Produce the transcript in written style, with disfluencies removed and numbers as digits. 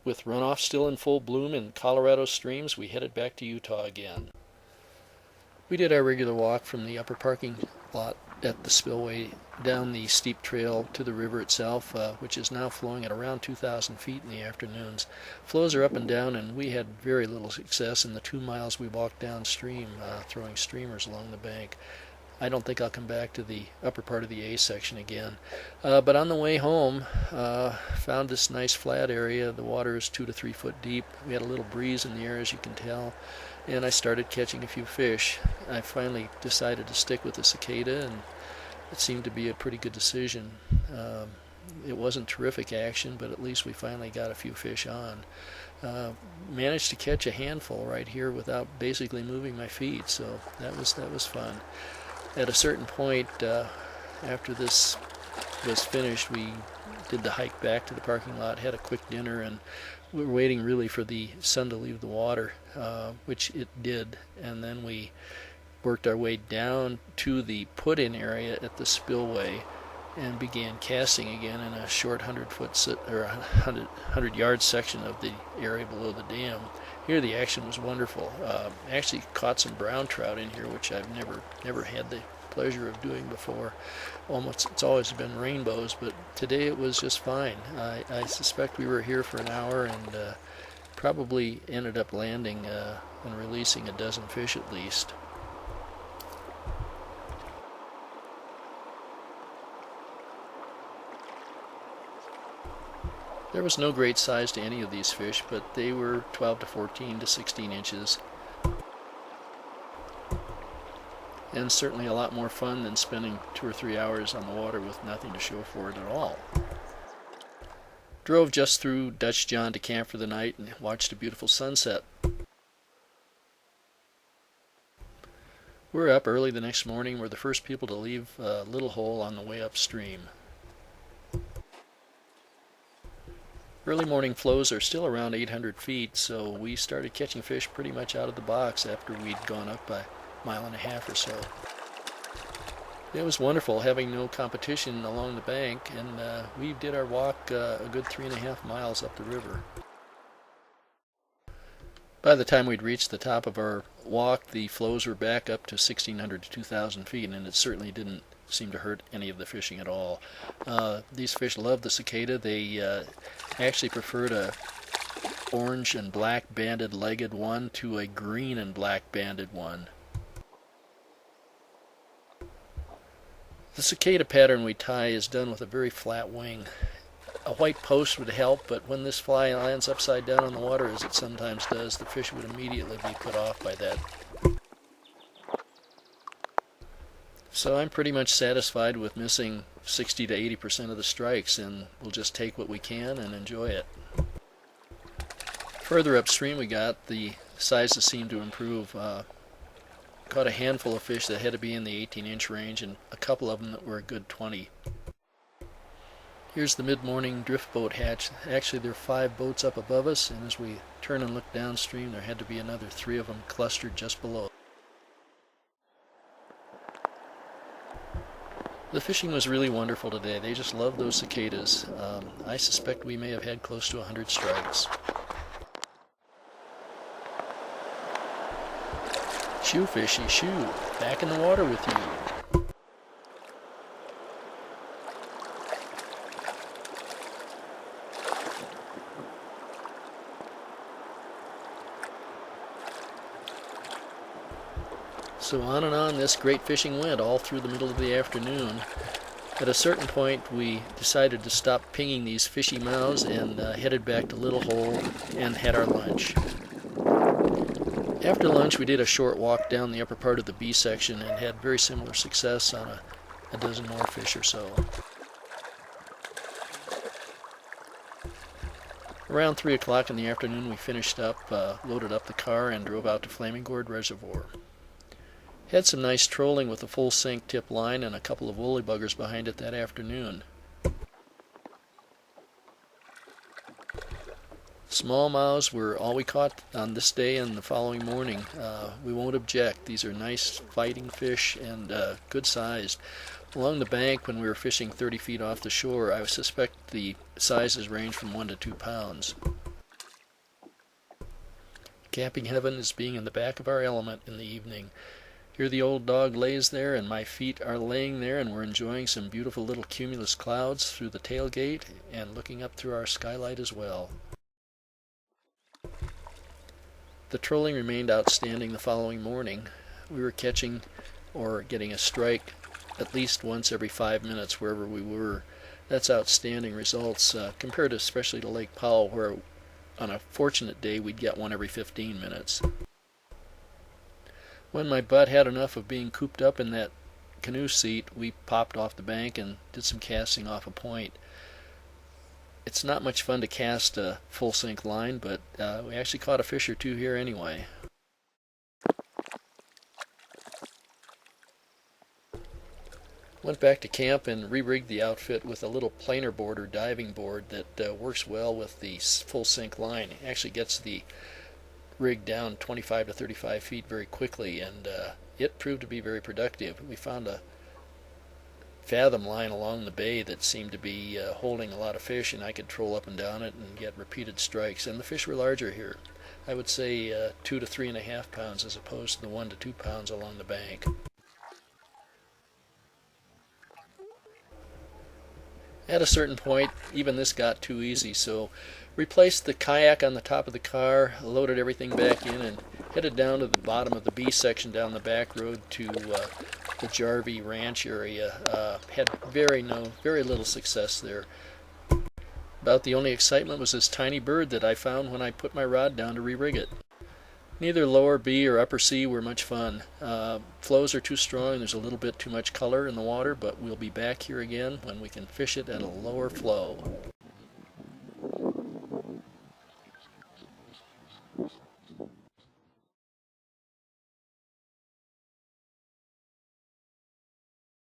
with runoff still in full bloom in Colorado streams, we headed back to Utah again. We did our regular walk from the upper parking lot at the spillway down the steep trail to the river itself, which is now flowing at around 2,000 feet in the afternoons. Flows are up and down, and we had very little success in the 2 miles we walked downstream, throwing streamers along the bank. I don't think I'll come back to the upper part of the A section again. But on the way home, found this nice flat area. The water is 2 to 3 foot deep. We had a little breeze in the air, as you can tell, and I started catching a few fish. I finally decided to stick with the cicada, and it seemed to be a pretty good decision. It wasn't terrific action, but at least we finally got a few fish on. Managed to catch a handful right here without basically moving my feet, so that was fun. At a certain point, after this was finished, we did the hike back to the parking lot, had a quick dinner, and we were waiting really for the sun to leave the water, which it did, and then we worked our way down to the put-in area at the spillway and began casting again in a short 100-yard section of the area below the dam. Here the action was wonderful. Actually caught some brown trout in here, which I've never had the pleasure of doing before. It's always been rainbows, but today it was just fine. I suspect we were here for an hour and probably ended up landing and releasing a dozen fish at least. There was no great size to any of these fish, but they were 12 to 14 to 16 inches. And certainly a lot more fun than spending 2 or 3 hours on the water with nothing to show for it at all. Drove just through Dutch John to camp for the night and watched a beautiful sunset. We're up early the next morning. We're the first people to leave Little Hole on the way upstream. Early morning flows are still around 800 feet, so we started catching fish pretty much out of the box after we'd gone up a mile and a half or so. It was wonderful having no competition along the bank, and we did our walk a good 3.5 miles up the river. By the time we'd reached the top of our walk, the flows were back up to 1,600 to 2,000 feet, and it certainly didn't seem to hurt any of the fishing at all. These fish love the cicada. They actually preferred a orange and black banded legged one to a green and black banded one. The cicada pattern we tie is done with a very flat wing. A white post would help, but when this fly lands upside down in the water, as it sometimes does, the fish would immediately be put off by that. So I'm pretty much satisfied with missing 60 to 80% of the strikes, and we'll just take what we can and enjoy it. Further upstream we got, the sizes seemed to improve. Caught a handful of fish that had to be in the 18-inch range, and a couple of them that were a good 20. Here's the mid-morning drift boat hatch. Actually, there are 5 boats up above us, and as we turn and look downstream, there had to be another 3 of them clustered just below. The fishing was really wonderful today. They just love those cicadas. I suspect we may have had close to 100 strikes. Shoo, fishy, shoo. Back in the water with you. So on and on this great fishing went all through the middle of the afternoon. At a certain point we decided to stop pinging these fishy mouths and headed back to Little Hole and had our lunch. After lunch we did a short walk down the upper part of the B section and had very similar success on a dozen more fish or so. Around 3 o'clock in the afternoon we finished up, loaded up the car and drove out to Flaming Gorge Reservoir. Had some nice trolling with a full sink tip line and a couple of woolly buggers behind it that afternoon. Smallmouths were all we caught on this day and the following morning. We won't object. These are nice fighting fish and good sized. Along the bank when we were fishing 30 feet off the shore, I suspect the sizes range from 1 to 2 pounds. Camping heaven is being in the back of our element in the evening. Here the old dog lays there, and my feet are laying there, and we're enjoying some beautiful little cumulus clouds through the tailgate and looking up through our skylight as well. The trolling remained outstanding the following morning. We were catching or getting a strike at least once every 5 minutes wherever we were. That's outstanding results compared especially to Lake Powell, where on a fortunate day we'd get one every 15 minutes. When my butt had enough of being cooped up in that canoe seat, we popped off the bank and did some casting off a point. It's not much fun to cast a full sink line, but we actually caught a fish or two here anyway. Went back to camp and re-rigged the outfit with a little planer board or diving board that works well with the full sink line. It actually gets the rig down 25 to 35 feet very quickly, and it proved to be very productive. We found a fathom line along the bay that seemed to be holding a lot of fish, and I could troll up and down it and get repeated strikes. And the fish were larger here. I would say 2 to 3.5 pounds as opposed to the 1 to 2 pounds along the bank. At a certain point, even this got too easy, so replaced the kayak on the top of the car, loaded everything back in, and headed down to the bottom of the B section down the back road to the Jarvie Ranch area. Had very little success there. About the only excitement was this tiny bird that I found when I put my rod down to re-rig it. Neither lower B or upper C were much fun. Flows are too strong, there's a little bit too much color in the water, but we'll be back here again when we can fish it at a lower flow.